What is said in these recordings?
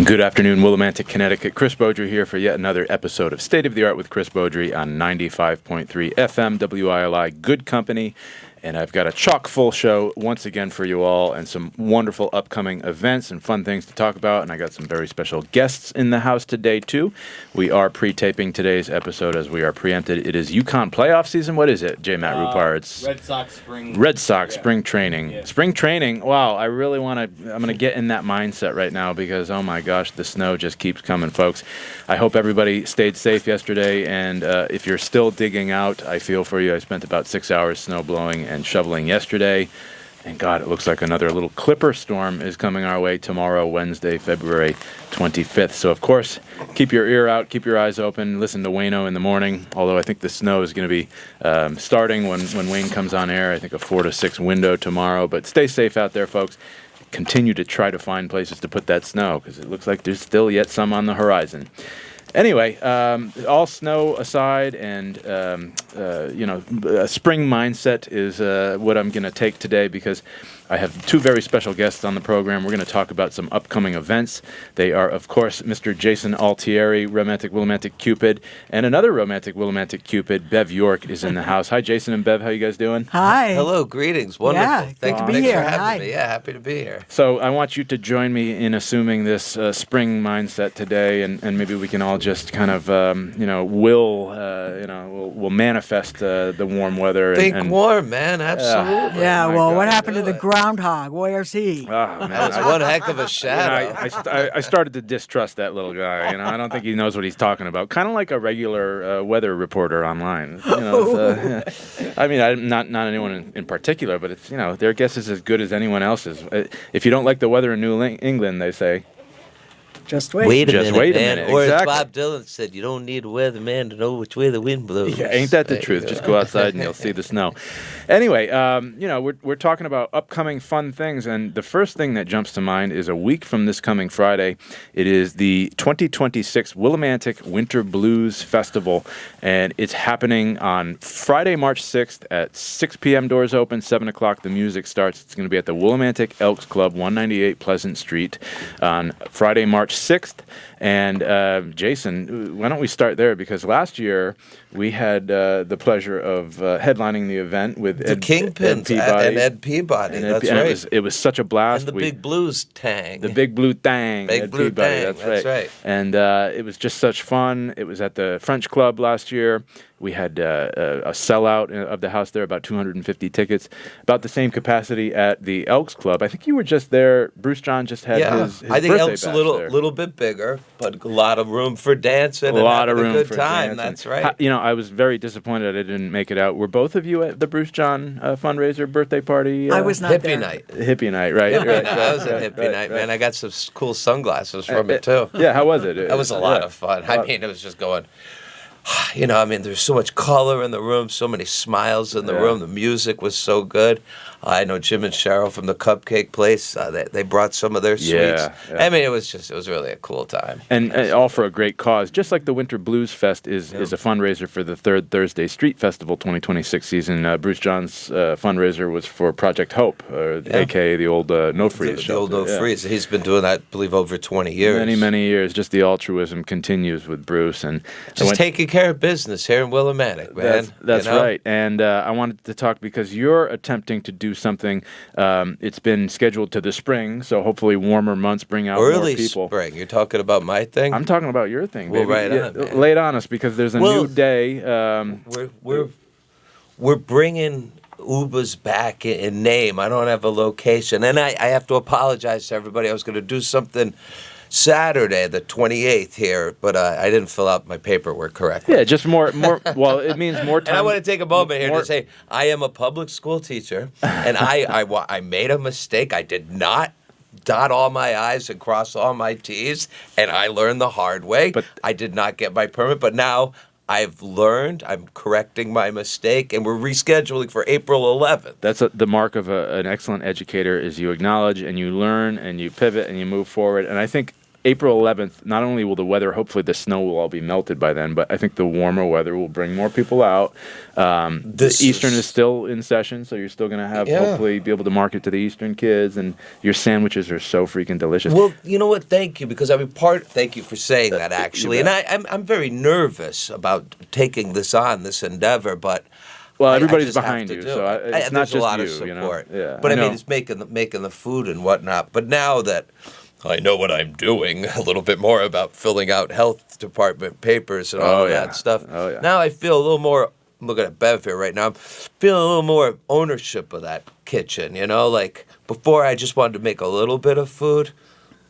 Good afternoon, Willimantic, Connecticut. Chris Beaudry here for yet another episode of State of the Art with Chris Beaudry on 95.3 FM WILI. Good company. And I've got a chock-full show once again for you all and some wonderful upcoming events and fun things to talk about. And I got some very special guests in the house today, too. We are pre-taping today's episode as we are preempted. It is UConn playoff season. What is it, J. Matt Rupar? It's Red Sox spring. Red Sox spring training. Yeah. Spring training. Wow, I really want to. I'm going to get in that mindset right now because, oh my gosh, the snow just keeps coming, folks. I hope everybody stayed safe yesterday. And if you're still digging out, I feel for you. I spent about 6 hours snow blowing and shoveling yesterday, and God, it looks like another little clipper storm is coming our way tomorrow, Wednesday, February 25th. So, of course, keep your ear out, keep your eyes open, listen to Wayno in the morning, although I think the snow is going to be starting when Wayne comes on air. I think a 4 to 6 window tomorrow, but stay safe out there, folks. Continue to try to find places to put that snow because it looks like there's still yet some on the horizon. Anyway, all snow aside, and a spring mindset is what I'm going to take today because I have two very special guests on the program. We're going to talk about some upcoming events. They are, of course, Mr. Jason Alteri, Romantic Willimantic Cupid, and another Romantic Willimantic Cupid, Bev York, is in the house. Hi, Jason and Bev. How you guys doing? Hi. Hello. Greetings. Wonderful. Yeah, Thanks good to be here. for having Hi. me. Yeah, happy to be here. So I want you to join me in assuming this spring mindset today, and maybe we can all just kind of, we'll manifest the warm weather. Think warm, man. Absolutely. Yeah, well, what happened to do the it. groundhog? Where's he? Oh, man, That was one heck of a shadow. I started to distrust that little guy. I don't think he knows what he's talking about. Kind of like a regular weather reporter online. I mean, not anyone in particular, but it's their guess is as good as anyone else's. If you don't like the weather in New England, they say. Just wait. Wait a Just minute, wait a man. minute, Or exactly. as Bob Dylan said, you don't need a weatherman to know which way the wind blows. Yeah, ain't that the There truth? you Just go. go outside and you'll see the snow. Anyway, we're talking about upcoming fun things, and the first thing that jumps to mind is a week from this coming Friday. It is the 2026 Willimantic Winter Blues Festival, and it's happening on Friday, March 6th at 6 p.m. Doors open, 7 o'clock the music starts. It's going to be at the Willimantic Elks Club, 198 Pleasant Street, on Friday, March 6th. And Jason, why don't we start there? Because last year we had the pleasure of headlining the event with The Kingpins and Ed Peabody. That's right. It was such a blast. And the Big Blues Tang. The Big Blue Thang. Big Ed Blue Peabody, Thang, that's right. And it was just such fun. It was at the French Club last year. We had a sellout of the house there, about 250 tickets, about the same capacity at the Elks Club. I think you were just there. Bruce John just had his I think birthday Elks a bash there. little bit bigger, but a lot of room for dancing A lot of having room a good for time. dancing. That's right. I was very disappointed I didn't make it out. Were both of you at the Bruce John fundraiser birthday party? I was not Hippie there. night. Hippie night, right? Hippie night. I was at hippie night, man. I got some cool sunglasses from it too. Yeah, how was it? That was a lot of fun. I mean, it was just going. There's so much color in the room, so many smiles in the room. The music was so good. I know Jim and Cheryl from the Cupcake Place. They brought some of their sweets. Yeah. I mean, it was really a cool time. And all for a great cause. Just like the Winter Blues Fest is a fundraiser for the Third Thursday Street Festival 2026 season. Bruce John's fundraiser was for Project Hope, a.k.a. the old No Freeze The shelter. old No Freeze. He's been doing that, I believe, over 20 years. Many, many years. Just the altruism continues with Bruce. And Just taking care of business here in Willimantic, man. That's right. And I wanted to talk because you're attempting to do something. It's been scheduled to the spring, so hopefully warmer months bring out Early more people. spring. You're talking about my thing? I'm talking about your thing, Well, baby. right on, man. Lay it on us because there's a new day. We're bringing Ubers back in name. I don't have a location, and I have to apologize to everybody. I was going to do something Saturday, the 28th here, but I didn't fill out my paperwork correctly. Yeah, just more. Well, it means more time. And I want to take a moment here to say I am a public school teacher, and I made a mistake. I did not dot all my I's and cross all my T's, and I learned the hard way. But I did not get my permit, but now I've learned. I'm correcting my mistake, and we're rescheduling for April 11th. That's the mark of an excellent educator is you acknowledge and you learn and you pivot and you move forward. And I think April 11th, not only will the weather, hopefully the snow will all be melted by then, but I think the warmer weather will bring more people out. The Eastern is still in session, so you're still going to have, hopefully, be able to market to the Eastern kids, and your sandwiches are so freaking delicious. Well, you know what? Thank you, because thank you for saying that, actually. And I'm very nervous about taking this on, this endeavor, but... Well, everybody's I just behind have you, to do so it. it's not There's just a lot you, of support. you know? Yeah, but I know. mean, it's making the food and whatnot. But now that I know what I'm doing a little bit more about filling out health department papers and all of that stuff, now I feel a little more. I'm looking at Bev here right now. I'm feeling a little more ownership of that kitchen. You know, like before I just wanted to make a little bit of food.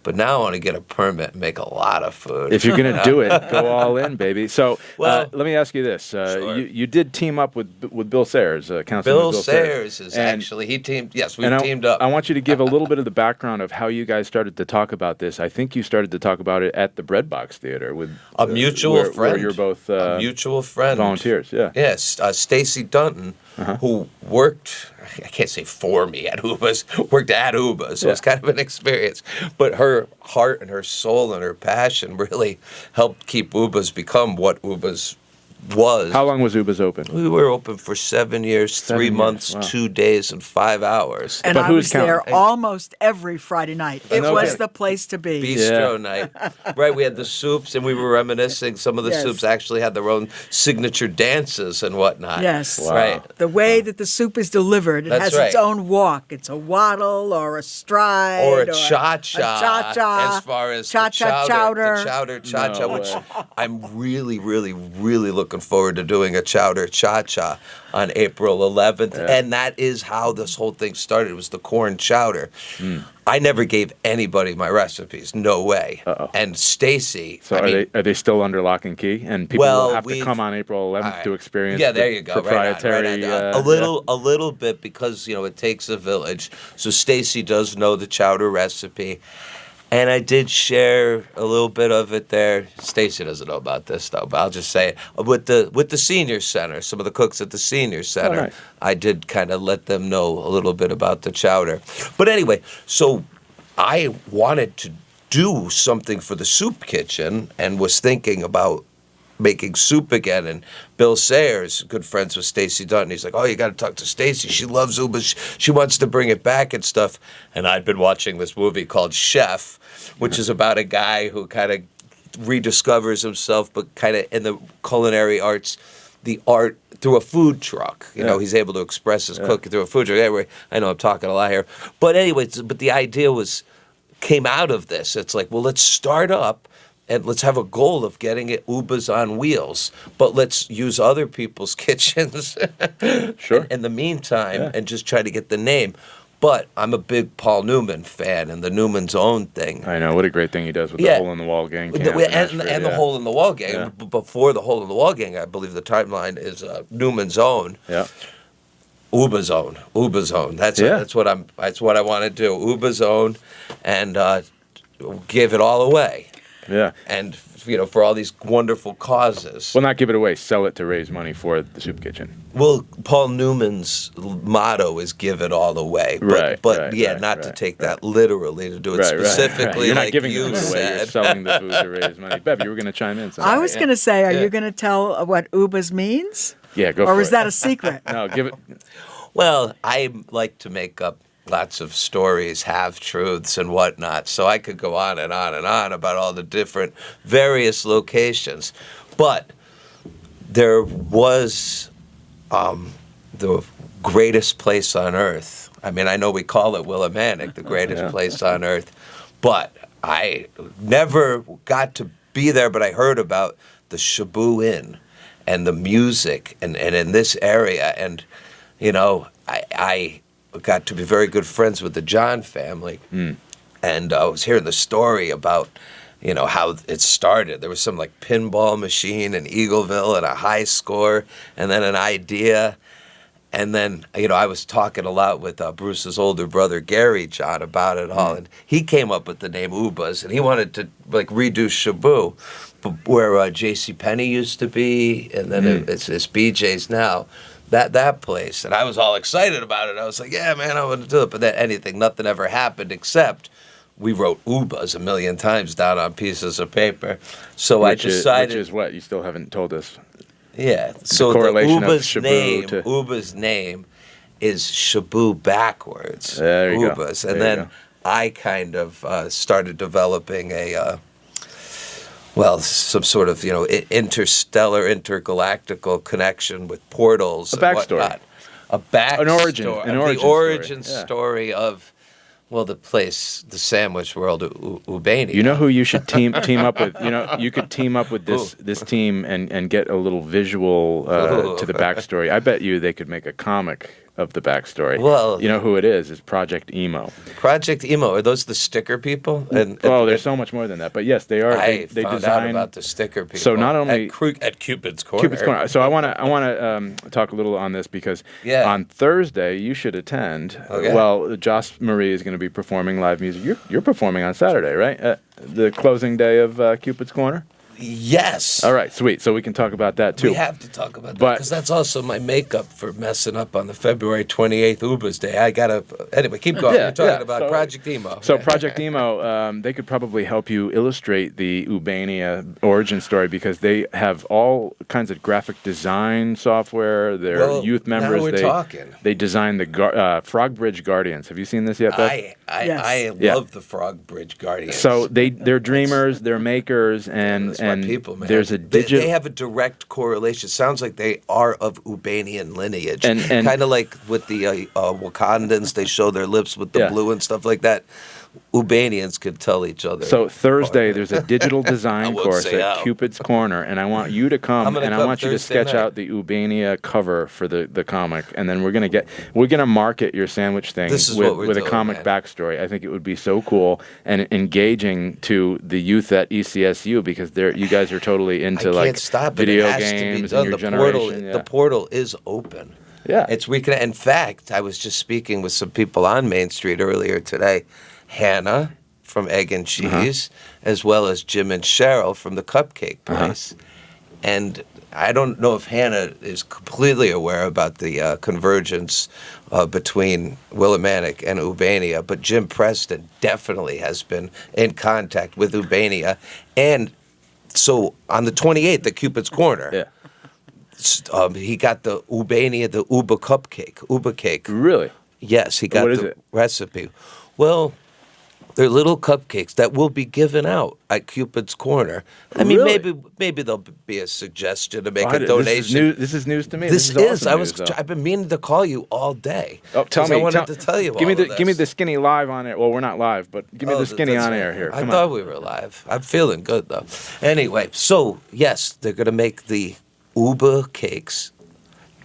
But now I want to get a permit and make a lot of food. If you're going to do it, go all in, baby. So let me ask you this. Sure. You did team up with Bill Sayers, Councilman Bill Bill Sayers is actually, he teamed, yes, we've teamed up. I want you to give a little bit of the background of how you guys started to talk about this. I think you started to talk about it at the Breadbox Theater with a mutual friend. Where you're both a mutual friend. Volunteers, yeah. Yes, Stacy Dunton, who worked, I can't say for me at Uba's, worked at Uba, so it's kind of an experience. But her heart and her soul and her passion really helped keep Uba's become what Uba's was. How long was Uba's open? We were open for 7 years, 3 months, wow. 2 days, and 5 hours. And I was there almost every Friday night. It was the place to be. Bistro night. Right, we had the soups, and we were reminiscing. Some of the soups actually had their own signature dances and whatnot. Yes. Wow. Right. The way that the soup is delivered, it has its own walk. It's a waddle or a stride. Or a cha-cha. A cha-cha. As far as chowder. The chowder cha-cha, which I'm really, really, really looking forward to doing a chowder cha-cha on April 11th. Yeah. And that is how this whole thing started. It was the corn chowder. I never gave anybody my recipes. No way. And Stacy. So are they still under lock and key? And people will have to come on April 11th to experience there you go. proprietary. A little bit, because it takes a village. So Stacy does know the chowder recipe. And I did share a little bit of it there. Stacy doesn't know about this though, but I'll just say it. With the senior center, some of the cooks at the senior center, nice. I did kind of let them know a little bit about the chowder. But anyway, so I wanted to do something for the soup kitchen and was thinking about making soup again. And Bill Sayers, good friends with Stacy Dunton, he's like, oh, you got to talk to Stacy. She loves Uba. She wants to bring it back and stuff. And I'd been watching this movie called Chef, which is about a guy who kind of rediscovers himself, but kind of in the culinary arts, the art through a food truck. You know, he's able to express his cooking through a food truck. Anyway, I know I'm talking a lot here. But anyway, but the idea came out of this. It's like, well, let's start up and let's have a goal of getting it Uba's on wheels, but let's use other people's kitchens in the meantime and just try to get the name. But I'm a big Paul Newman fan and the Newman's Own thing. I know. What a great thing he does with the Hole in the Wall Gang. And the Hole in the Wall Gang. Yeah. Before the Hole in the Wall Gang, I believe the timeline is Newman's Own. Yeah. Uba's Own. Uba's Own. That's what I want to do. Uba's Own, and give it all away. Yeah. And, for all these wonderful causes. Well, not give it away. Sell it to raise money for the soup kitchen. Well, Paul Newman's motto is give it all away. But, not to take that literally, to do it specifically You're not like giving you it said. away. You're selling the food to raise money. Bev, you were going to chime in. I was going to say, are you going to tell what Uba's means? Yeah, go for it. Or is that a secret? No, give it. Well, I like to make up lots of stories, half-truths and whatnot, so I could go on and on and on about all the different various locations. But there was the greatest place on earth. I mean, I know we call it Willimantic, the greatest place on earth, but I never got to be there, but I heard about the Shabu Inn and the music and in this area. And, I got to be very good friends with the John family. And I was hearing the story about, how it started. There was some like pinball machine in Eagleville and a high score and then an idea. And then, I was talking a lot with Bruce's older brother, Gary John, about it all. And he came up with the name Uba's, and he wanted to redo Shabu, where JCPenney used to be, and then it's BJ's now. That place. And I was all excited about it. I was like, yeah, man, I want to do it. But nothing ever happened except we wrote ubas a million times down on pieces of paper. So I decided... Which is what? You still haven't told us. Yeah. So the correlation of Uba's Shabu Uba's name is Shabu backwards. There you Ubas. go. And then I kind of started developing some sort of, interstellar, intergalactical connection with portals. A backstory. And whatnot. A backstory. An origin the origin story, story of... Well, the place, the sandwich world, Ubania. You know who you should team up with? You could team up with this team and get a little visual to the backstory. I bet you they could make a comic of the backstory. Well, you know who it is? It's Project Emo. Project Emo, are those the sticker people? There's so much more than that. But yes, they are. They found design out about the sticker people. So not only at Cupid's Corner. So I want to talk a little on this because on Thursday you should attend. Okay. Well, Joss Marie is going to be performing live music. You're performing on Saturday, right? The closing day of Cupid's Corner. Yes. All right, sweet. So we can talk about that too. We have to talk about that because that's also my makeup for messing up on the February 28th Ubers Day. Anyway, keep going. You're talking about Project Emo. So Project Emo, they could probably help you illustrate the Ubania origin story because they have all kinds of graphic design software. They're youth members. Now we're talking. They designed the Frog Bridge Guardians. Have you seen this yet, Beth? I love the Frog Bridge Guardians. So they're dreamers, they're makers, and people, man. There's a digital. They have a direct correlation. Sounds like they are of Ubanian lineage, and kind of like with the Wakandans. They show their lips with the blue and stuff like that. Ubanians could tell each other. So Thursday, there's a digital design course at Cupid's Corner, and I want you to come, and I want you to sketch out the Ubania cover for the comic, and then we're gonna market your sandwich thing with a comic backstory. I think it would be so cool and engaging to the youth at ECSU because you guys are totally into video games and your generation. The portal is open. Yeah, in fact, I was just speaking with some people on Main Street earlier today. Hannah from Egg and Cheese, as well as Jim and Cheryl from the Cupcake Place. And I don't know if Hannah is completely aware about the convergence between Willimantic and Ubania, but Jim Preston definitely has been in contact with Ubania. And so on the 28th at Cupid's Corner, he got the Ubania, the Uba cake. Really? Yes, he got the recipe. Well, they're little cupcakes that will be given out at Cupid's Corner. I mean, maybe there'll be a suggestion to make a donation. This is news to me. This is awesome. I've been meaning to call you all day. Oh, tell me. I wanted to tell you give me the skinny live on air. Well, we're not live, but give me the skinny on air here. I thought we were live. I'm feeling good though. Anyway, so yes, they're going to make the Uba cakes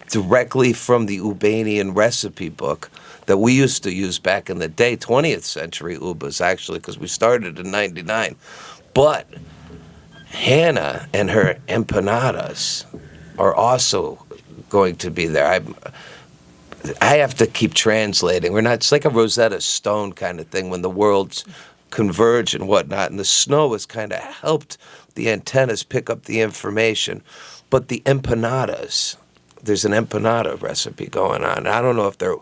directly from the Ubanian recipe book that we used to use back in the day, 20th century Ubas, actually, because we started in 99. But Hannah and her empanadas are also going to be there. I have to keep translating. It's like a Rosetta Stone kind of thing when the worlds converge and whatnot, and the snow has kind of helped the antennas pick up the information. But the empanadas, there's an empanada recipe going on. I don't know if they're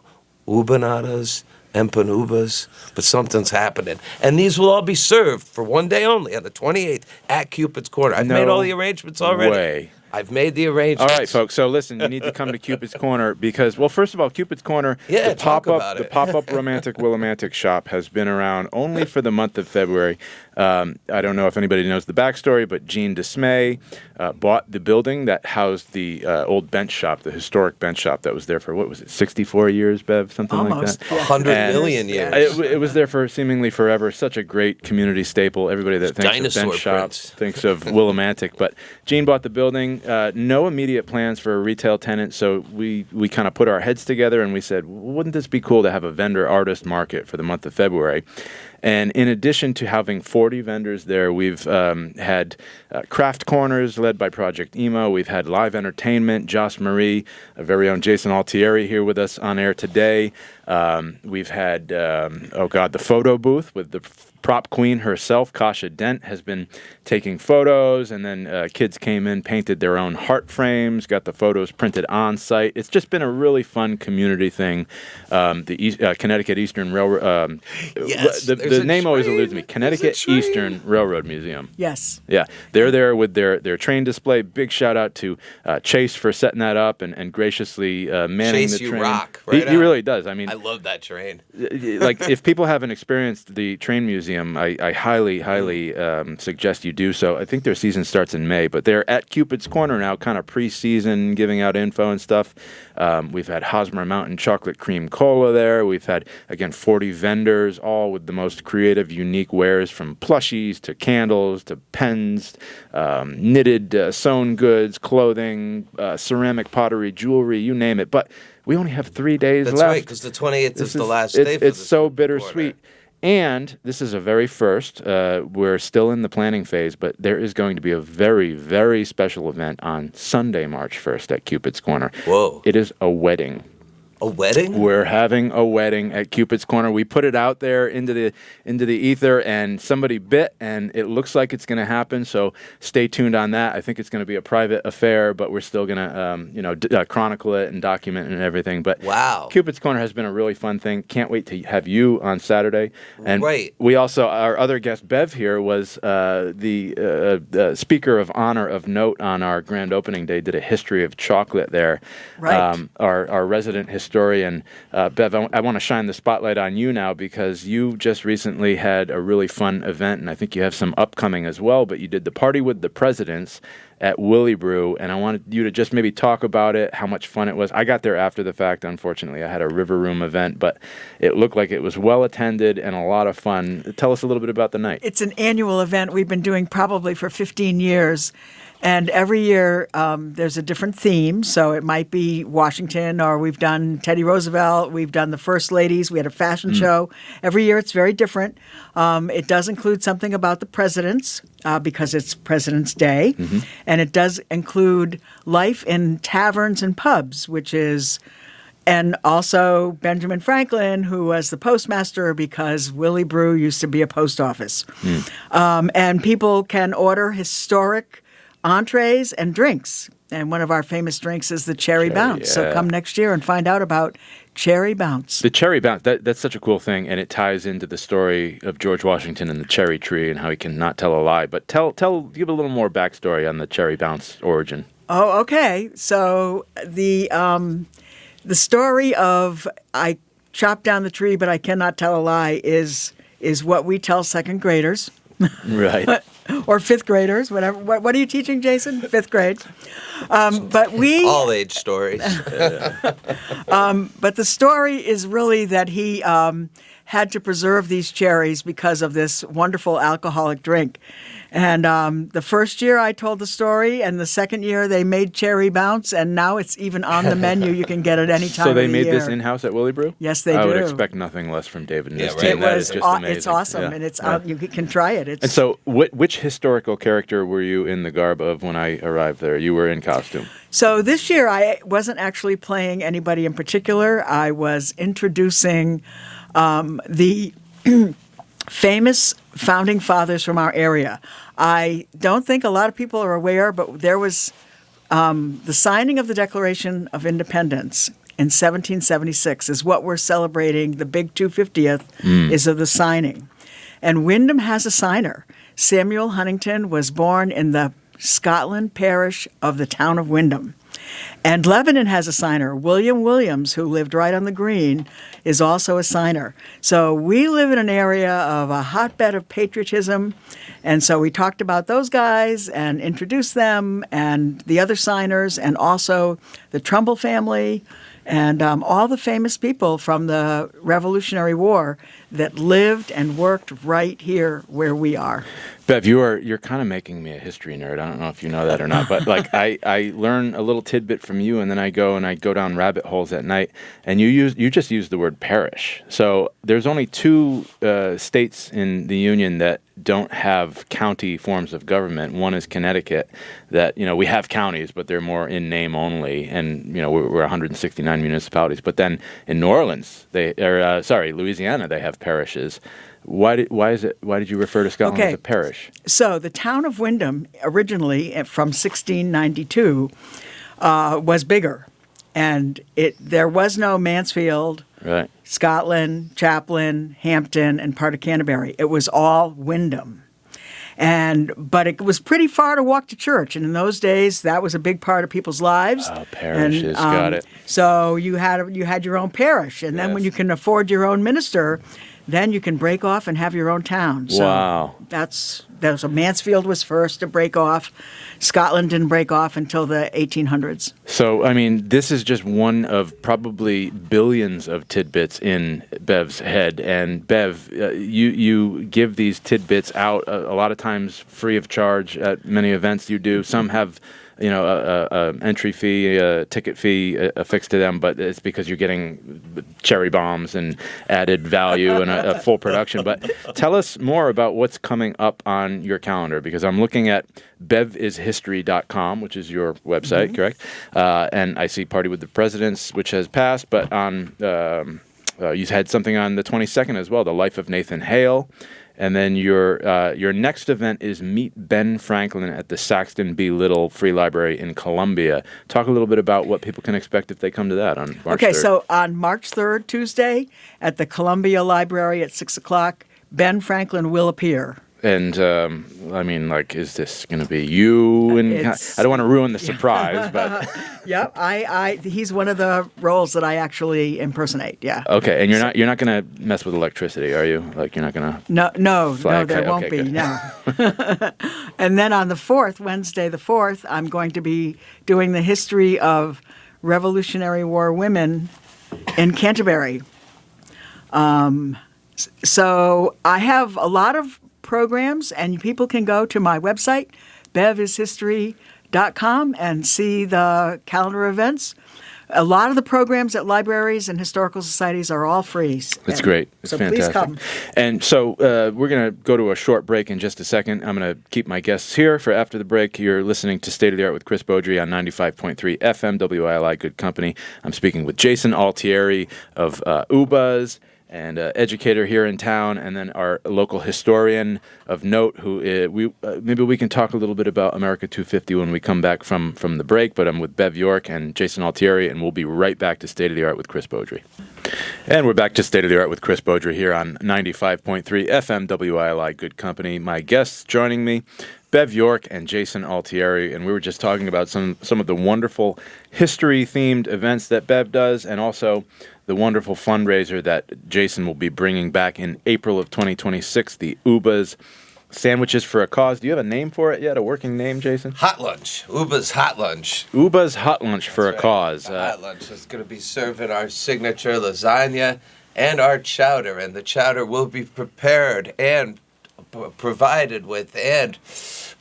Ubanadas, empanubas, but something's happening. And these will all be served for one day only on the 28th at Cupid's Corner. I've made all the arrangements already. I've made the arrangements. All right, folks. So listen, you need to come to Cupid's Corner because, well, first of all, Cupid's Corner, the pop-up romantic Willimantic shop has been around only for the month of February. I don't know if anybody knows the backstory, but Jean Dismay bought the building that housed the old bench shop, the historic bench shop that was there for, 64 years, Bev? Something Almost, like that? 100 million years. It was there for seemingly forever. Such a great community staple. Everybody that thinks of bench shops thinks of Willimantic. But Jean bought the building. No immediate plans for a retail tenant, so we kind of put our heads together and we said, wouldn't this be cool to have a vendor artist market for the month of February? And in addition to having 40 vendors there, we've had craft corners led by Project Emo. We've had live entertainment. Joss Marie, our very own Jason Altieri here with us on air today. We've had, the photo booth with the prop queen herself, Kasha Dent, has been taking photos, and then kids came in, painted their own heart frames, got the photos printed on site. It's just been a really fun community thing. The Connecticut Eastern Railroad, yes, the the name always eludes me. Connecticut Eastern Railroad Museum. Yes. Yeah, they're there with their train display. Big shout out to Chase for setting that up and graciously manning Chase, the train. You rock, right? He really does. I mean, I love that train. Like, if people haven't experienced the train museum, I highly suggest you do so. I think their season starts in May, but they're at Cupid's Corner now, kind of pre-season, giving out info and stuff. We've had Hosmer Mountain Chocolate Cream Cola there. We've had, again, 40 vendors, all with the most creative, unique wares, from plushies to candles to pens, knitted, sewn goods, clothing, ceramic pottery, jewelry, you name it. But we only have 3 days left. That's right, because the 28th is the last day for It's so bittersweet. And this is a very first. We're still in the planning phase, but there is going to be a very, very special event on Sunday, March 1st at Cupid's Corner. Whoa. It is a wedding. A wedding? We're having a wedding at Cupid's Corner. We put it out there into the ether, and somebody bit, and it looks like it's going to happen. So stay tuned on that. I think it's going to be a private affair, but we're still going to chronicle it and document it and everything. But wow, Cupid's Corner has been a really fun thing. Can't wait to have you on Saturday. And right. We also, our other guest Bev here was the speaker of honor of note on our grand opening day. Did a history of chocolate there. Right. Our resident historian, Bev, I want to shine the spotlight on you now, because you just recently had a really fun event, and I think you have some upcoming as well, but you did the Party with the Presidents at Willie Brew, and I wanted you to just maybe talk about it, how much fun it was. I got there after the fact, unfortunately. I had a River Room event, but it looked like it was well attended and a lot of fun. Tell us a little bit about the night. It's an annual event we've been doing probably for 15 years. And every year there's a different theme. So it might be Washington, or we've done Teddy Roosevelt. We've done the First Ladies. We had a fashion show. Every year it's very different. It does include something about the presidents because it's President's Day. Mm-hmm. And it does include life in taverns and pubs, and also Benjamin Franklin, who was the postmaster, because Willie Brew used to be a post office. And people can order historic entrees and drinks. And one of our famous drinks is the Cherry Bounce. Yeah. So come next year and find out about Cherry Bounce. The Cherry Bounce, that's such a cool thing, and it ties into the story of George Washington and the cherry tree and how he cannot tell a lie. But give a little more backstory on the Cherry Bounce origin. Oh, okay. So the story of I chopped down the tree, but I cannot tell a lie is what we tell second graders. Right. Or fifth graders, whatever. What are you teaching, Jason? Fifth grade. But we all age stories. But the story is really that he had to preserve these cherries because of this wonderful alcoholic drink. And the first year I told the story, and the second year they made Cherry Bounce, and now it's even on the menu. You can get it any time. So they of the made year. this in-house at Willie Brew? Yes, they do. I would expect nothing less from David and his right. team. That is just amazing. It's awesome, and it's you can try it. And so, which historical character were you in the garb of when I arrived there? You were in costume. So this year I wasn't actually playing anybody in particular. I was introducing the famous founding fathers from our area. I don't think a lot of people are aware, but there was the signing of the Declaration of Independence in 1776 is what we're celebrating. The big 250th is of the signing. And Wyndham has a signer. Samuel Huntington was born in the Scotland parish of the town of Wyndham. And Lebanon has a signer. William Williams, who lived right on the green, is also a signer. So we live in an area of a hotbed of patriotism. And so we talked about those guys and introduced them and the other signers, and also the Trumbull family and all the famous people from the Revolutionary War that lived and worked right here where we are. Bev, you're kind of making me a history nerd. I don't know if you know that or not, but like I learn a little tidbit from you, and then I go down rabbit holes at night. And you just used the word parish. So there's only two states in the Union that don't have county forms of government. One is Connecticut, that we have counties, but they're more in name only, and we're 169 municipalities. But then in New Orleans, Louisiana, they have parishes. Why did you refer to Scotland as a parish? So the town of Wyndham, originally from 1692, was bigger, and there was no Mansfield Right. Scotland, Chaplin, Hampton, and part of Canterbury. It was all Wyndham. But it was pretty far to walk to church, and in those days, that was a big part of people's lives. Oh, parishes, got it. So you had your own parish, and then when you can afford your own minister, then you can break off and have your own town. So Wow. so Mansfield was first to break off. Scotland didn't break off until the 1800s. So, I mean, this is just one of probably billions of tidbits in Bev's head. And Bev, you give these tidbits out a lot of times free of charge at many events you do. Some have, a entry fee, a ticket fee affixed to them, but it's because you're getting cherry bombs and added value and a full production. But tell us more about what's coming up on your calendar, because I'm looking at bevishistory.com, which is your website, correct? And I see Party with the Presidents, which has passed, but on you had something on the 22nd as well, The Life of Nathan Hale. And then your next event is Meet Ben Franklin at the Saxton B. Little Free Library in Columbia. Talk a little bit about what people can expect if they come to that on March 3rd. So on March 3rd, Tuesday, at the Columbia Library at 6 o'clock, Ben Franklin will appear. And, is this going to be you? And I don't want to ruin the surprise, but... Yep, he's one of the roles that I actually impersonate, yeah. Okay, and you're not going to mess with electricity, are you? Like, you're not going to... No, there won't be, good. no. And then on the 4th, Wednesday the 4th, I'm going to be doing the history of Revolutionary War women in Canterbury. So I have a lot of programs, and people can go to my website, bevishistory.com, and see the calendar events. A lot of the programs at libraries and historical societies are all free. That's great. It's fantastic. Please come. And so we're going to go to a short break in just a second. I'm going to keep my guests here for after the break. You're listening to State of the Art with Chris Beaudry on 95.3 FM, WILI, Good Company. I'm speaking with Jason Altieri of UBAZ, and educator here in town, and then our local historian of note, who maybe we can talk a little bit about America 250 when we come back from the break, but I'm with Bev York and Jason Altieri, and we'll be right back to State of the Art with Chris Beaudry. And we're back to State of the Art with Chris Beaudry here on 95.3 FM, WILI, Good Company. My guests joining me, Bev York and Jason Altieri, and we were just talking about some of the wonderful history-themed events that Bev does, and also the wonderful fundraiser that Jason will be bringing back in April of 2026, the UBA's Sandwiches for a Cause. Do you have a name for it yet, a working name, Jason? Hot Lunch. UBA's Hot Lunch. UBA's Hot Lunch for a Cause. Hot Lunch is going to be serving our signature lasagna and our chowder, and the chowder will be prepared and provided with and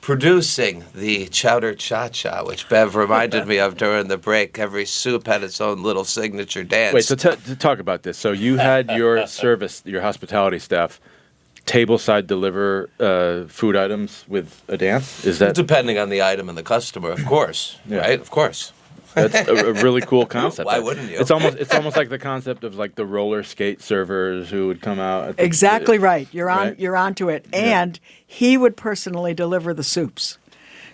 producing the chowder cha-cha, which Bev reminded me of during the break. Every soup had its own little signature dance. Wait, so to talk about this. So you had your service, your hospitality staff, tableside deliver food items with a dance? Is that... Depending on the item and the customer, of course. Yeah. Right? Of course. That's a really cool concept. Why wouldn't you? It's almost like the concept of like the roller skate servers who would come out. Exactly right. You're right? You're onto it. And he would personally deliver the soups.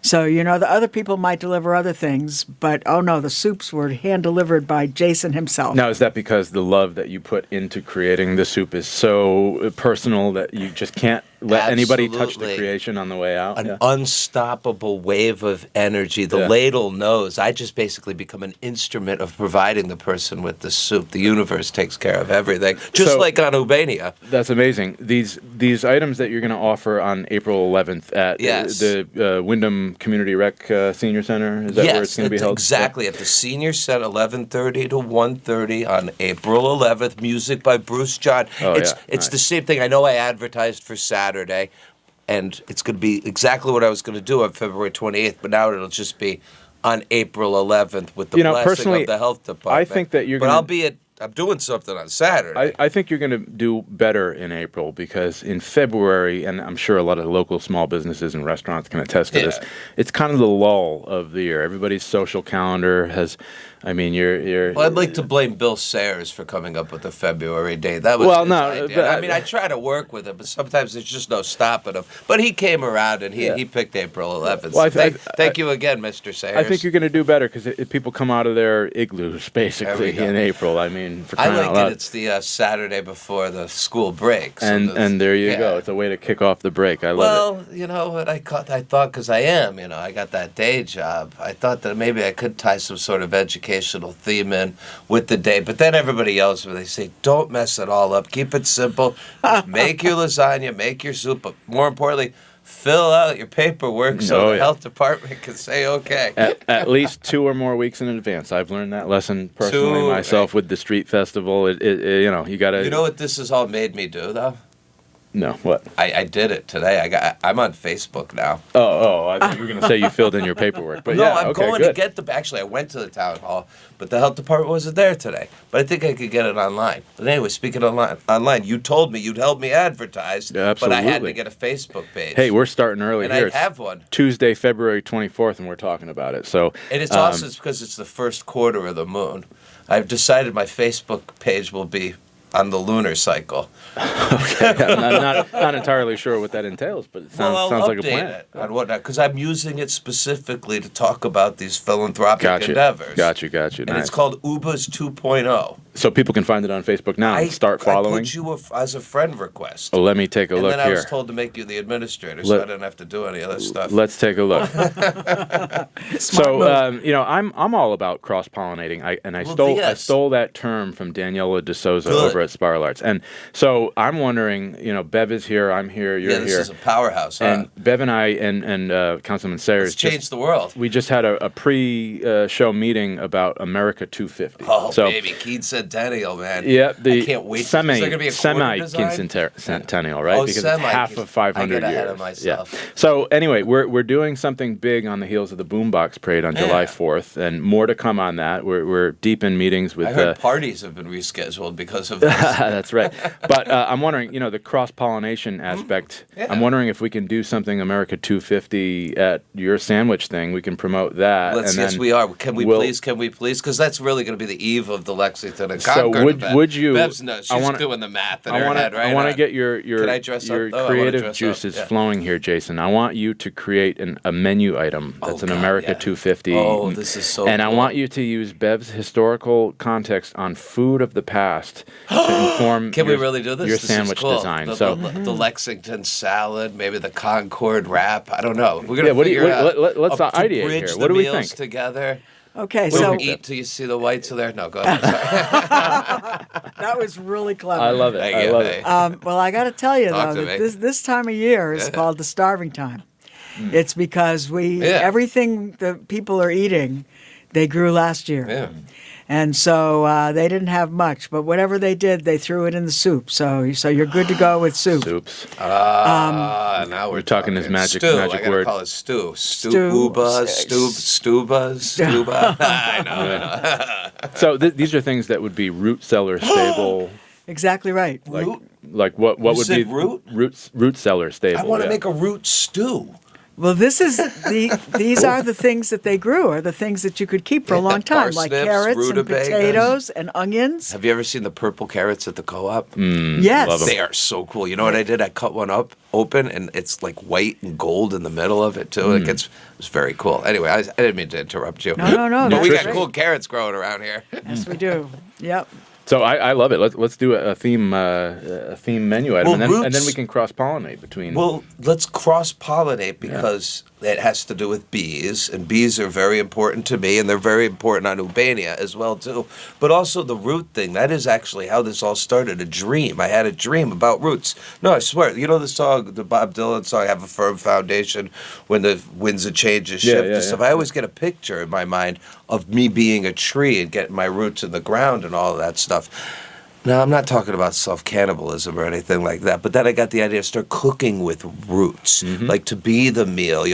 So, the other people might deliver other things, but the soups were hand-delivered by Jason himself. Now, is that because the love that you put into creating the soup is so personal that you just can't let anybody touch the creation on the way out? An unstoppable wave of energy. The ladle knows. I just basically become an instrument of providing the person with the soup. The universe takes care of everything, just like on Ubania. That's amazing. These items that you're going to offer on April 11th at the Wyndham Community Rec Senior Center, is that where it's going to be held? Exactly, at the Senior Center, 11:30 to 1:30 on April 11th. Music by Bruce John. It's the same thing. I know I advertised for Saturday, and it's going to be exactly what I was going to do on February 28th, but now it'll just be on April 11th with the blessing of the health department. I think that you're going to... I'm doing something on Saturday. I think you're going to do better in April, because in February, and I'm sure a lot of local small businesses and restaurants can attest to this, it's kind of the lull of the year. Everybody's social calendar has... you're... Well, I'd like to blame Bill Sayers for coming up with the February date. That was his idea. I try to work with him, but sometimes there's just no stopping him. But he came around, and he picked April 11th. Well, thank you again, Mr. Sayers. I think you're going to do better, because people come out of their igloos, basically, in April. mean, for I crying like out loud. It's the Saturday before the school break. So And there you go. It's a way to kick off the break. I love it. Well, you know what I thought, because I am, I got that day job. I thought that maybe I could tie some sort of educational theme in with the day. But then everybody yells when they say, "Don't mess it all up. Keep it simple. Just make your lasagna, make your soup, but more importantly, fill out your paperwork so the health department can say okay." At least 2 or more weeks in advance. I've learned that lesson personally myself with the street festival. You got to. You know what this has all made me do, though? No, what? I did it today. I'm on Facebook now. I thought you were going to say you filled in your paperwork. But No, yeah, I'm okay, going good. to get the. Actually, I went to the town hall, but the health department wasn't there today. But I think I could get it online. But anyway, speaking of online, you told me you'd help me advertise. Yeah, but I had absolutely. to get a Facebook page. Hey, we're starting early and here. I have one. Tuesday, February 24th, and we're talking about it. So, And it's also because it's the first quarter of the moon. I've decided my Facebook page will be on the lunar cycle. okay, I'm not entirely sure what that entails, but it sounds like a plan. It on whatnot, because I'm using it specifically to talk about these philanthropic Gotcha. endeavors. Got you. And Nice. it's called Ubas 2.0. So people can find it on Facebook now and start following. I put you as a friend request. Oh, let me take a look And then I here. was told to make you the administrator, so I didn't have to do any other stuff. Let's take a look. So I'm all about cross pollinating. I stole that term from Daniela DeSouza over at Spiral Arts, and so I'm wondering. Bev is here. I'm here. You're this here. is a powerhouse. And Bev and I and Councilman Sayers Let's change the world. We just had a pre-show meeting about America 250. Oh, so, baby, Keith Centennial, man. Yeah, I can't wait. Is there gonna be a quarter design? Centennial, right? Oh, because it's half of 500 I get ahead years. of myself. Yeah. So anyway, we're doing something big on the heels of the Boombox Parade on July 4th, and more to come on that. We're deep in meetings with. I heard parties have been rescheduled because of this. That's right. But I'm wondering, the cross-pollination aspect. Yeah. I'm wondering if we can do something America 250 at your sandwich thing. We can promote that. Yes, we are. Can we please? Because that's really going to be the eve of the Lexington and Concord So event. would you? Bev's she's doing the math in her head right I want now. to get your Can I dress your up? Oh, I wanna creative dress juices up. Yeah. flowing here, Jason. I want you to create a menu item that's an America 250. Oh, this is so And I cool. want you to use Bev's historical context on food of the past to inform Can we really do this? your This is sandwich cool. design. The Lexington salad, maybe the Concord wrap. I don't know. We're gonna what do figure you- out. let's to ideate bridge here. the What do we meals think? together. Okay, We so don't eat till you see the whites of there. No, go ahead. Sorry. that was really clever. I love it. Thank I you. love Hey. it. Well, I got to tell you Talk though to that me. this time of year is called the starving time. It's because Yeah. everything the people are eating, they grew last year. Yeah. And so they didn't have much, but whatever they did, they threw it in the soup. So you're good to go with soup. Soups. Now we're talking this magic stew. magic I gotta word. call it stew. Stew. Stuba. I know. So these are things that would be root cellar stable. Exactly right. Like what You would said be root? root cellar stable? I want to yeah. make a root stew. Well, these are the things that they grew, or the things that you could keep for a long time, like Parsnips, carrots and rutabagas. potatoes and onions. Have you ever seen the purple carrots at the co-op? Yes. love 'em. They are so cool. You know what I did? I cut one up open, and it's like white and gold in the middle of it too. It's very cool. Anyway, I didn't mean to interrupt you. No, But that's we got great. cool carrots growing around here. Yes, we do. Yep. So I love it. Let's do a theme menu item, Well, and then we can cross pollinate between. Well, let's cross-pollinate because it has to do with bees, and bees are very important to me, and they're very important on Ubania as well, too. But also the root thing, that is actually how this all started, a dream. I had a dream about roots. No, I swear. You know the song, the Bob Dylan song, Have a Firm Foundation, when the winds of change shift and stuff. I always get a picture in my mind of me being a tree and getting my roots in the ground and all of that stuff. Now, I'm not talking about self-cannibalism or anything like that, but then I got the idea to start cooking with roots, like to be the meal.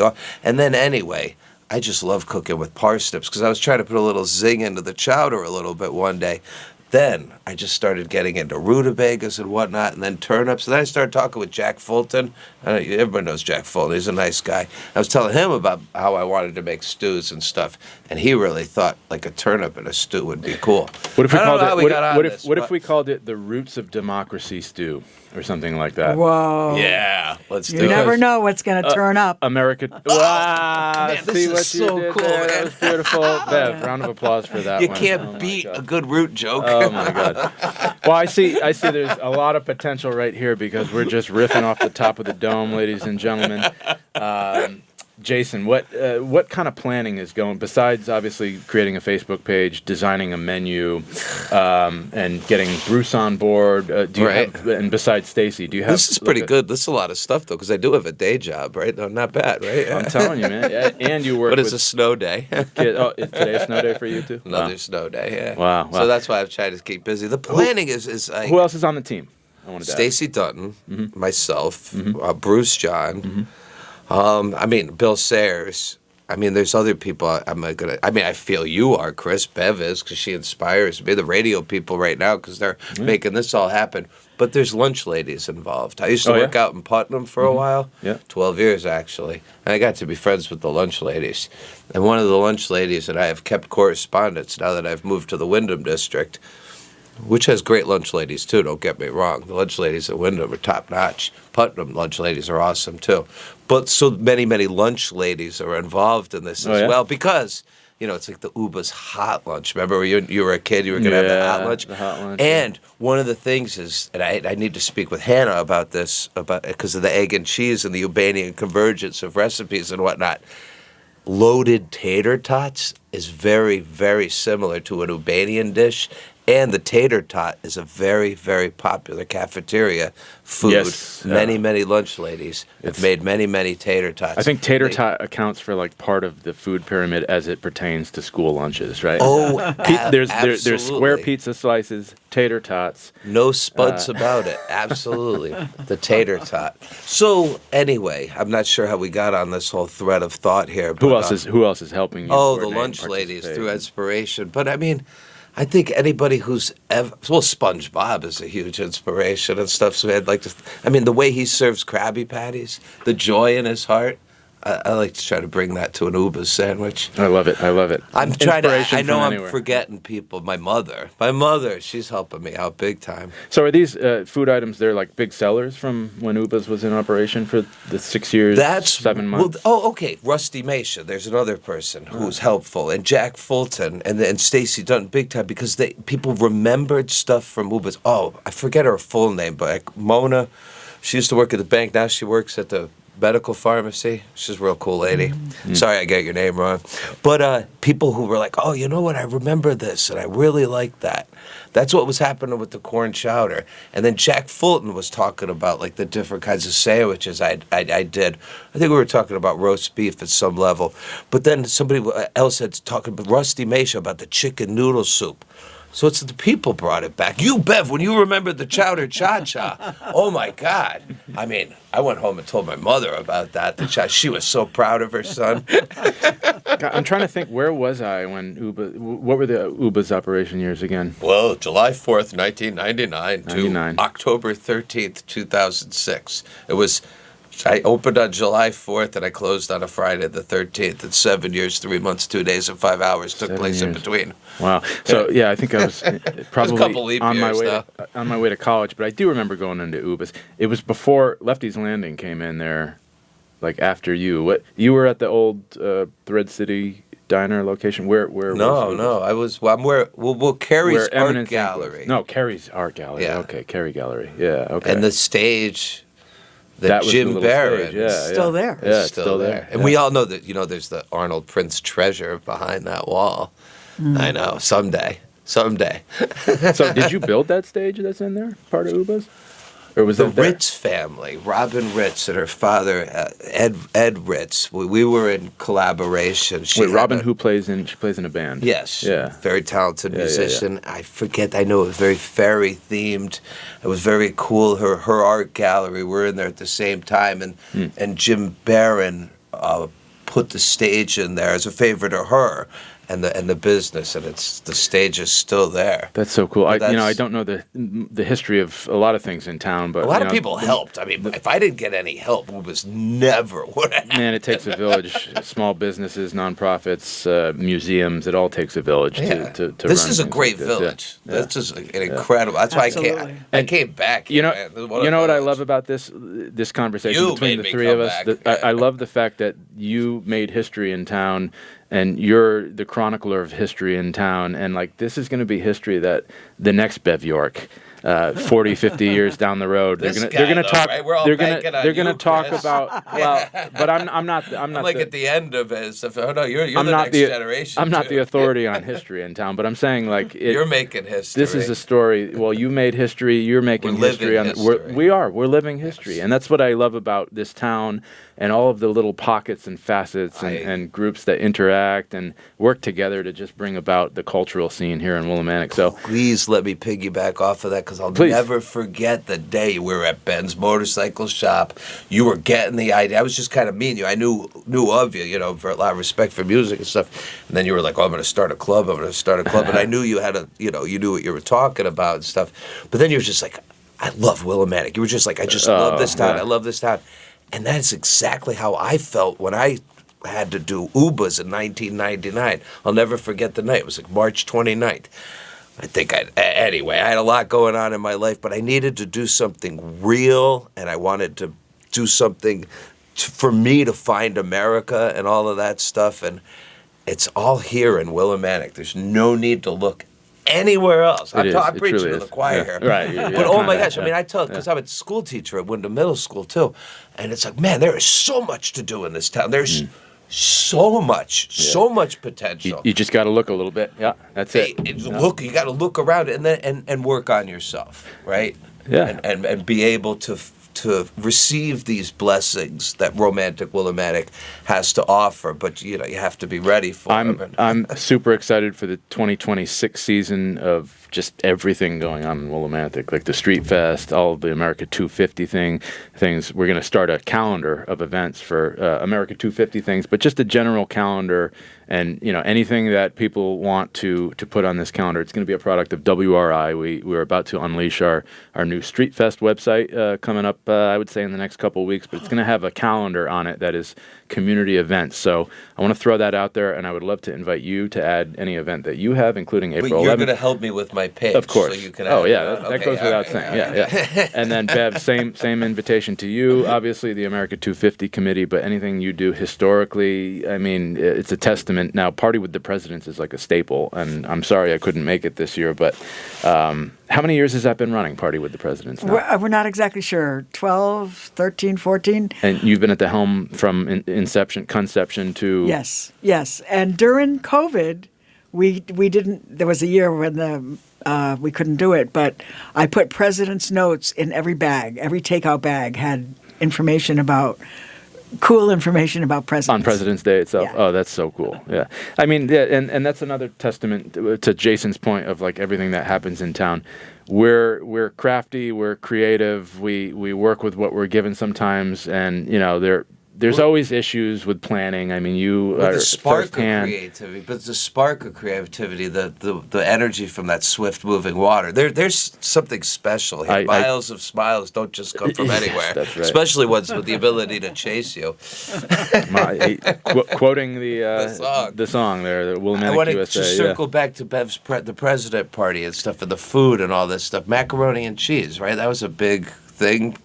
And then anyway, I just love cooking with parsnips because I was trying to put a little zing into the chowder a little bit one day. Then I just started getting into rutabagas and whatnot, and then turnips. And then I started talking with Jack Fulton. Everybody knows Jack Fulton. He's a nice guy. I was telling him about how I wanted to make stews and stuff, and he really thought like a turnip in a stew would be cool. What if we I don't called know how we got on it? this, What if but- we called it the Roots of Democracy stew or something like that? Whoa. Yeah, let's do You it. never know what's going to turn up. America. Wow! man, this See is what you so did cool, there? man. That was beautiful. Bev, round of applause for that You one. can't Oh my beat God. a good root joke. Oh my God. Well, I see. There's a lot of potential right here because we're just riffing off the top of the dome, ladies and gentlemen. Jason, what kind of planning is going besides obviously creating a Facebook page, designing a menu, and getting Bruce on board? Do you have, and besides Stacy, do you have? This is pretty good. This is a lot of stuff though, because I do have a day job, right? No, not bad, right? I'm telling you, man. Yeah, and you work. But it's with a snow day. is today a snow day for you too? Another snow day. Yeah. Wow. So that's why I've tried to keep busy. The planning is like, Who else is on the team? I wanted to ask. Stacy Dutton, myself, Bruce John. I mean, Bill Sayers. I mean, there's other people. I feel you are, Chris. Bev is, because she inspires me. The radio people right now, because they're making this all happen. But there's lunch ladies involved. I used to work out in Putnam for a while. Yeah. 12 years, actually. And I got to be friends with the lunch ladies. And one of the lunch ladies and I have kept correspondence now that I've moved to the Wyndham district, which has great lunch ladies, too, don't get me wrong. The lunch ladies at Wyndham are top-notch. Putnam lunch ladies are awesome, too. But so many lunch ladies are involved in this as well because, it's like the Uba's hot lunch. Remember when you were a kid, you were going to have the hot lunch? The hot lunch. And one of the things is, and I need to speak with Hannah about this, because of the egg and cheese and the Ubanian convergence of recipes and whatnot. Loaded tater tots is very, very similar to an Ubanian dish. And the tater tot is a very, very popular cafeteria food. Yes. Many lunch ladies have made many tater tots. I think tater tot accounts for like part of the food pyramid as it pertains to school lunches, right? Oh, there's square pizza slices, tater tots. No spuds about it. Absolutely. The tater tot. So anyway, I'm not sure how we got on this whole thread of thought here. But, who else is helping you? Oh, the lunch ladies through inspiration. But I mean, I think anybody who's ever, SpongeBob is a huge inspiration and stuff. So I'd like to, the way he serves Krabby Patties, the joy in his heart, I like to try to bring that to an Uba's sandwich. I love it. I'm trying to, I know I'm forgetting people. My mother, she's helping me out big time. So are these food items, they're like big sellers from when Uba's was in operation for the 6 years, 7 months? Okay. Rusty Masha, there's another person who's helpful. And Jack Fulton and Stacy Dutton big time because people remembered stuff from Uba's. Oh, I forget her full name, but like Mona, she used to work at the bank. Now she works at the medical pharmacy. She's a real cool lady. Mm-hmm. Sorry I got your name wrong. But people who were like, oh, you know what? I remember this, and I really like that. That's what was happening with the corn chowder. And then Jack Fulton was talking about like the different kinds of sandwiches I did. I think we were talking about roast beef at some level. But then somebody else had talking about Rusty Masha about the chicken noodle soup. So it's the people brought it back. You, Bev, when you remembered the chowder cha-cha, oh, my God. I mean, I went home and told my mother about that. She was so proud of her son. God, I'm trying to think, where was I when what were the Uba's operation years again? Well, July 4th, 1999 to October 13th, 2006. I opened on July 4th and I closed on a Friday the 13th. And 7 years, 3 months, 2 days, and 5 hours took place in between. Wow. So I think I was probably a couple leap on my way to college, but I do remember going into Uba's. It was before Lefty's Landing came in there, like after you. What you were at the old Thread City Diner location? Where? No. I was. Well, I'm Carrie's Art Gallery. No, Carrie's Art Gallery. Yeah. Okay, Carrie Gallery. Yeah. Okay. And the stage. That Jim Barron is still there. Yeah, it's still there. And we all know that, there's the Arnold Prince treasure behind that wall. I know. Someday. So did you build that stage that's in there, part of Uba's? Or was the Ritz family, Robin Ritz and her father, Ed Ritz. We were in collaboration. Robin, who plays in a band? Yes. Yeah. Very talented musician. Yeah. I forget. I know it was very fairy themed. It was very cool. Her art gallery. We're in there at the same time, and Jim Barron put the stage in there as a favor to her. And the business, and the stage is still there. That's so cool. I don't know the history of a lot of things in town, but a lot of people helped. I mean, if I didn't get any help, it was never what happened. Man, it takes a village. Small businesses, nonprofits, museums. It all takes a village to This run is a great village. Yeah. This is an incredible. That's why I came back. You know what I love about this conversation between the three of us. I love the fact that you made history in town. and you're the chronicler of history in town, and like this is going to be history that the next Bev York, 40, 50 years down the road, they're gonna talk. Right? We're all they're they're gonna talk Chris. about. Well, but I'm not like at the end of it. Stuff. Oh no, you're I'm the not next generation. I'm not too. the authority on history in town, but I'm saying like you're making history. This is a story. Well, you made history. You're making history. We're living history, and that's what I love about this town and all of the little pockets and facets and groups that interact and work together to just bring about the cultural scene here in Willimantic. So please let me piggyback off of that, because I'll never forget the day we were at Ben's motorcycle shop. You were getting the idea. I was just kind of meeting you. I knew of you, for a lot of respect for music and stuff. And then you were like, "Oh, I'm going to start a club. And I knew you had you knew what you were talking about and stuff. But then you were just like, "I love Willimantic." You were just like, "I just love this town. Yeah. I love this town." And that's exactly how I felt when I had to do UBAs in 1999. I'll never forget the night. It was like March 29th. Anyway, I had a lot going on in my life, but I needed to do something real, and I wanted to do something for me to find America and all of that stuff. And it's all here in Willimantic. There's no need to look anywhere else. I'm preaching to the choir here. Right. But oh my gosh, I mean, I tell because I'm a school teacher at Wyndham Middle School too, and it's like, man, there is so much to do in this town. There's so much potential. You just got to look a little bit. Yeah, that's it. Look, you got to look around and then and work on yourself, right? Yeah, and be able to receive these blessings that Romantic Willimantic has to offer, but you have to be ready for them. I'm super excited for the 2026 season of just everything going on in Willimantic, like the Street Fest, all of the America 250 things. We're going to start a calendar of events for America 250 things, but just a general calendar, and anything that people want to put on this calendar. It's going to be a product of WRI. We're about to unleash our new Street Fest website coming up. I would say in the next couple of weeks, but it's going to have a calendar on it that is community events. So I want to throw that out there, and I would love to invite you to add any event that you have, including April 11th. You're going to help me with my page, of course. So you can that goes without saying. Yeah. And then Bev, same invitation to you. Obviously, the America 250 committee, but anything you do historically, I mean, it's a testament. Now, Party with the Presidents is like a staple, and I'm sorry I couldn't make it this year, but how many years has that been running, Party with the Presidents now? We're not exactly sure. 12, 13, 14. And you've been at the helm from conception to... Yes. And during COVID, we didn't... There was a year when we couldn't do it, but I put president's notes in every bag. Every takeout bag had cool information about presidents. On President's Day itself. Yeah. Oh, that's so cool. Yeah. I mean, and that's another testament to Jason's point of like everything that happens in town. We're crafty, we're creative, we work with what we're given sometimes, and there's always issues with planning. I mean, the spark of creativity, but the spark of creativity, the energy from that swift moving water. There's something special here. Miles of smiles don't just come from anywhere. That's right. Especially ones with the ability to chase you. Quoting the song there, the Willimantic USA. I want to just circle back to Bev's the president party and stuff, and the food and all this stuff. Macaroni and cheese, right? That was a big thing.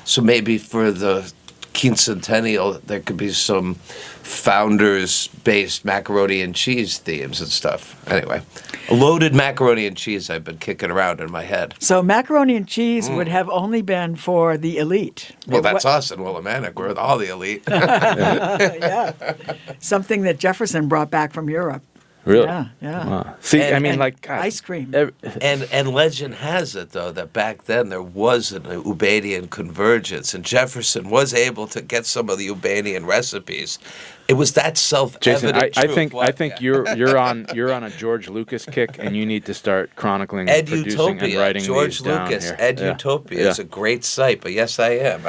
So maybe for the quincentennial, there could be some founders-based macaroni and cheese themes and stuff. Anyway, loaded macaroni and cheese I've been kicking around in my head. So macaroni and cheese would have only been for the elite. Well, that's us in Willimantic. We're all the elite. Yeah. Something that Jefferson brought back from Europe. Really? Yeah. Wow. See, God, ice cream. And legend has it, though, that back then there was an Ubanian convergence, and Jefferson was able to get some of the Ubanian recipes. It was that self-evident Jason, truth. I think you're on a George Lucas kick, and you need to start chronicling, producing, and writing George these down Lucas, here. Edutopia is a great site, but yes, I am.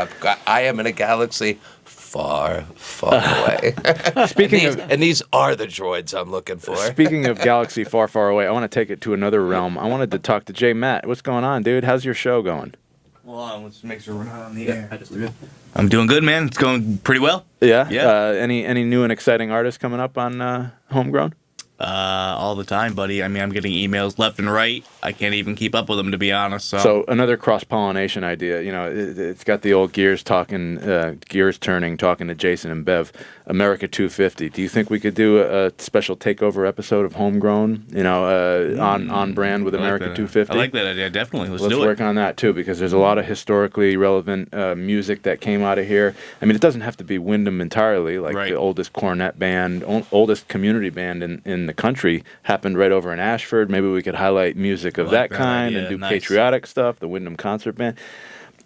I am in a galaxy far, far away. And these are the droids I'm looking for. Speaking of galaxy far, far away, I want to take it to another realm. I wanted to talk to J. Matt. What's going on, dude? How's your show going? Well, let's make sure we're not on the air. I'm doing good, man. It's going pretty well. Yeah? Yeah. Any new and exciting artists coming up on Homegrown? all the time, buddy. I mean, I'm getting emails left and right. I can't even keep up with them, to be honest. So another cross-pollination idea. You know, it's got the old gears turning, talking to Jason and Bev. America 250. Do you think we could do a special takeover episode of Homegrown? You know, on brand with America 250. I like that idea. Definitely. Let's do it. Work on that too, because there's a lot of historically relevant music that came out of here. I mean, it doesn't have to be Wyndham entirely. Like the oldest cornet band, oldest community band in the country happened right over in Ashford. Maybe we could highlight music of that kind and do patriotic stuff. The Wyndham Concert Band.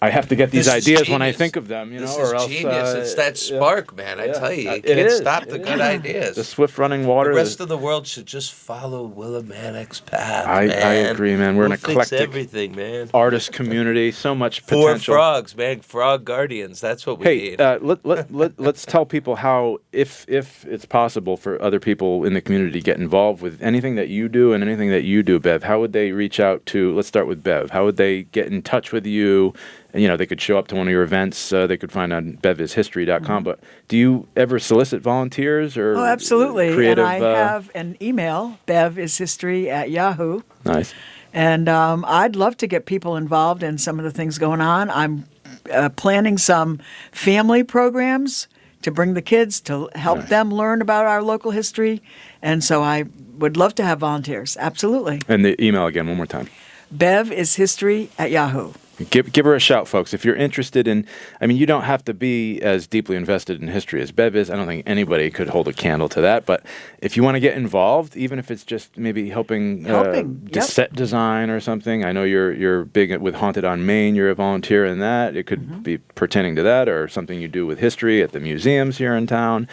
I have to get these ideas when I think of them, you know, or else. Genius. It's that spark, man. I tell you, you can't stop the good ideas. The swift running water. The rest of the world should just follow Willimantic's path. I agree, man. We're an eclectic, fix everything, man. Artist community. So much potential. 4 frogs, man. Frog guardians. That's what we need. Let's tell people how, if it's possible for other people in the community to get involved with anything that you do and anything that you do, Bev. How would they reach out to? Let's start with Bev. How would they get in touch with you? And, you know, they could show up to one of your events. They could find on bevishistory.com. But do you ever solicit volunteers or? Oh, absolutely. Creative, and I have an email, bevishistory@yahoo. Nice. And I'd love to get people involved in some of the things going on. I'm planning some family programs to bring the kids to help them learn about our local history. And so I would love to have volunteers. Absolutely. And the email again, one more time. bevishistory@yahoo. Give her a shout, folks. If you're interested in, I mean, you don't have to be as deeply invested in history as Bev is. I don't think anybody could hold a candle to that. But if you want to get involved, even if it's just maybe helping set design or something. I know you're big with Haunted on Main. You're a volunteer in that. It could be pertaining to that or something you do with history at the museums here in town.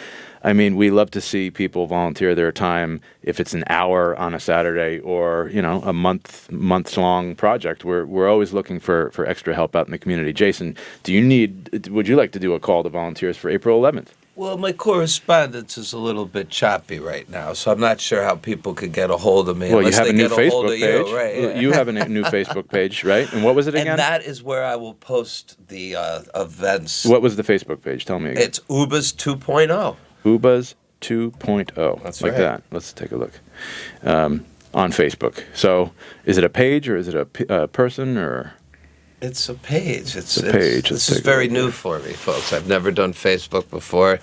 I mean, we love to see people volunteer their time if it's an hour on a Saturday or, you know, a months-long project. We're always looking for extra help out in the community. Jason, would you like to do a call to volunteers for April 11th? Well, my correspondence is a little bit choppy right now, so I'm not sure how people could get a hold of me. Well, you have a new Facebook page. You, right? Yeah. You have a new Facebook page, right? And what was it again? And that is where I will post the events. What was the Facebook page? Tell me again. It's Ubas 2.0. Ubas 2.0. That's like right. that. Let's take a look on Facebook. So, is it a page or is it a person or? It's a page. It's a page. This is very new for me, folks. I've never done Facebook before.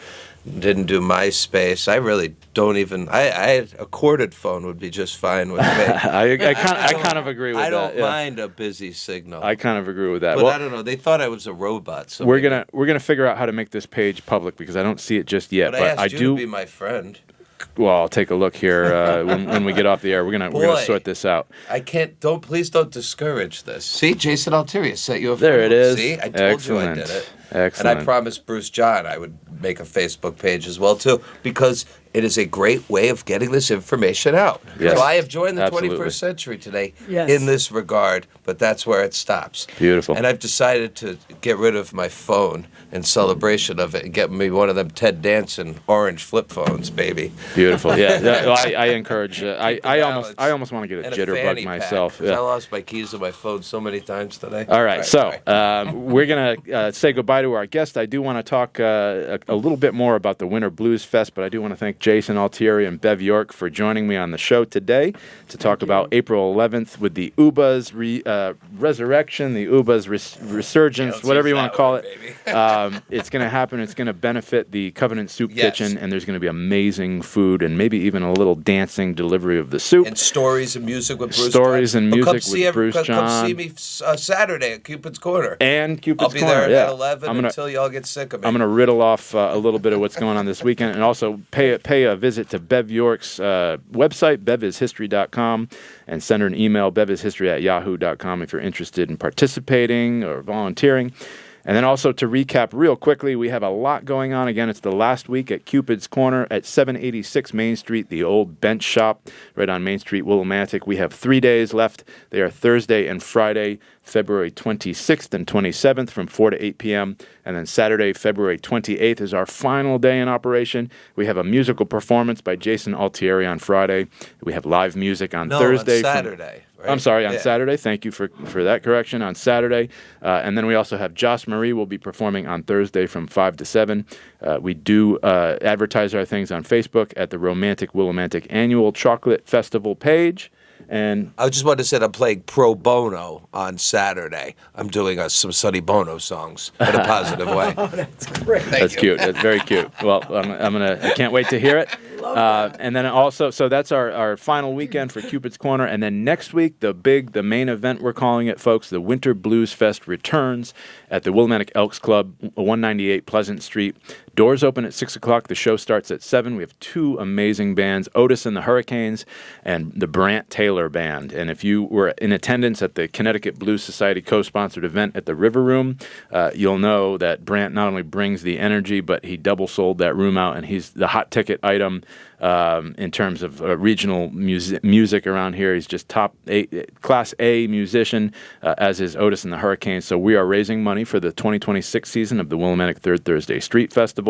Didn't do MySpace. I really don't even. A corded phone would be just fine with me. I kind of agree with that. I don't mind a busy signal. I kind of agree with that. But I don't know. They thought I was a robot. So we're gonna figure out how to make this page public because I don't see it just yet. But I asked you to be my friend. Well, I'll take a look here when we get off the air. We're gonna sort this out. I can't. Please don't discourage this. See, Jason Alteri set you up. There it is. See, I told you I did it. Excellent. And I promised Bruce John I would make a Facebook page as well too, because it is a great way of getting this information out. Yes. So I have joined the Absolutely. 21st century today Yes. in this regard, but that's where it stops. Beautiful. And I've decided to get rid of my phone in celebration of it and get me one of them Ted Danson orange flip phones, baby. Beautiful. Yeah. I encourage. I almost want to get And a a jitterbug fanny myself. pack, 'cause I lost my keys to my phone so many times today. All right, we're going to say goodbye to our guest. I do want to talk a little bit more about the Winter Blues Fest, but I do want to thank Jason Altieri and Bev York for joining me on the show today to talk about April 11th with the Ubas resurrection, the Ubas resurgence, whatever you want to call it. It's going to happen. It's going to benefit the Covenant Soup Kitchen, and there's going to be amazing food and maybe even a little dancing delivery of the soup. And stories and music with Bruce Stories John. and music with Bruce John. Come see me Saturday at Cupid's Corner. And Cupid's I'll be Corner, there at 11 until y'all get sick of me. I'm going to riddle off a little bit of what's going on this weekend and also pay a visit to Bev York's website, bevishistory.com, and send her an email, bevishistory@yahoo.com, if you're interested in participating or volunteering. And then also to recap real quickly, we have a lot going on. Again, it's the last week at Cupid's Corner at 786 Main Street, the old bench shop right on Main Street, Willimantic. We have 3 days left. They are Thursday and Friday, February 26th and 27th from 4 to 8 p.m. And then Saturday, February 28th is our final day in operation. We have a musical performance by Jason Altieri on Friday. We have live music on Thursday. On Saturday. right? I'm sorry, on Yeah. Saturday. Thank you for that correction. On Saturday. And then we also have Joss Marie will be performing on Thursday from 5 to 7. We do advertise our things on Facebook at the Romantic Willimantic Annual Chocolate Festival page. And I just wanted to say I'm playing pro bono on Saturday. I'm doing some Sonny Bono songs in a positive way. That's great. that's cute. That's very cute. Well, I can't wait to hear it. And then also, so that's our final weekend for Cupid's Corner. And then next week, the main event, we're calling it, folks, the Winter Blues Fest returns at the Willimantic Elks Club, 198 Pleasant Street. Doors open at 6 o'clock. The show starts at 7. We have two amazing bands, Otis and the Hurricanes and the Brant Taylor Band. And if you were in attendance at the Connecticut Blues Society co-sponsored event at the River Room, you'll know that Brant not only brings the energy, but he double sold that room out, and he's the hot ticket item in terms of regional music around here. He's just Class A musician, as is Otis and the Hurricanes. So we are raising money for the 2026 season of the Willimantic Third Thursday Street Festival.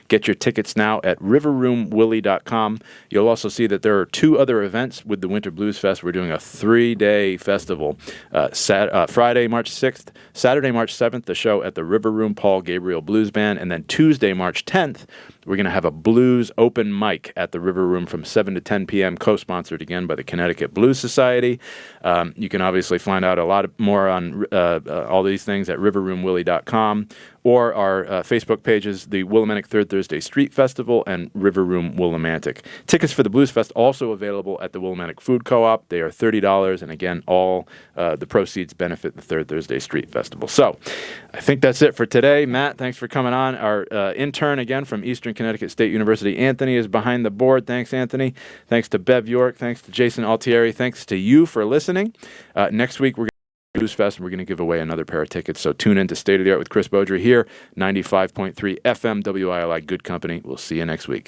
Get your tickets now at riverroomwillie.com. You'll also see that there are two other events with the Winter Blues Fest. We're doing a 3-day festival. Friday, March 6th, Saturday, March 7th, the show at the River Room Paul Gabriel Blues Band, and then Tuesday, March 10th, we're going to have a blues open mic at the River Room from 7 to 10 p.m., co-sponsored again by the Connecticut Blues Society. You can obviously find out a lot more on all these things at riverroomwillie.com or our Facebook pages, the Willimantic Third Thursday Street Festival and River Room Willimantic. Tickets for the Blues Fest also available at the Willimantic Food Co-op. They are $30, and again, all the proceeds benefit the Third Thursday Street Festival. So I think that's it for today. Matt, thanks for coming on. Our intern, again, from Eastern Connecticut State University, Anthony, is behind the board. Thanks, Anthony. Thanks to Bev York. Thanks to Jason Altieri. Thanks to you for listening. Next week, we're going to Blues Fest, and we're going to give away another pair of tickets. So tune in to State of the Art with Chris Beaudry here, 95.3 FM, WILI, good company. We'll see you next week.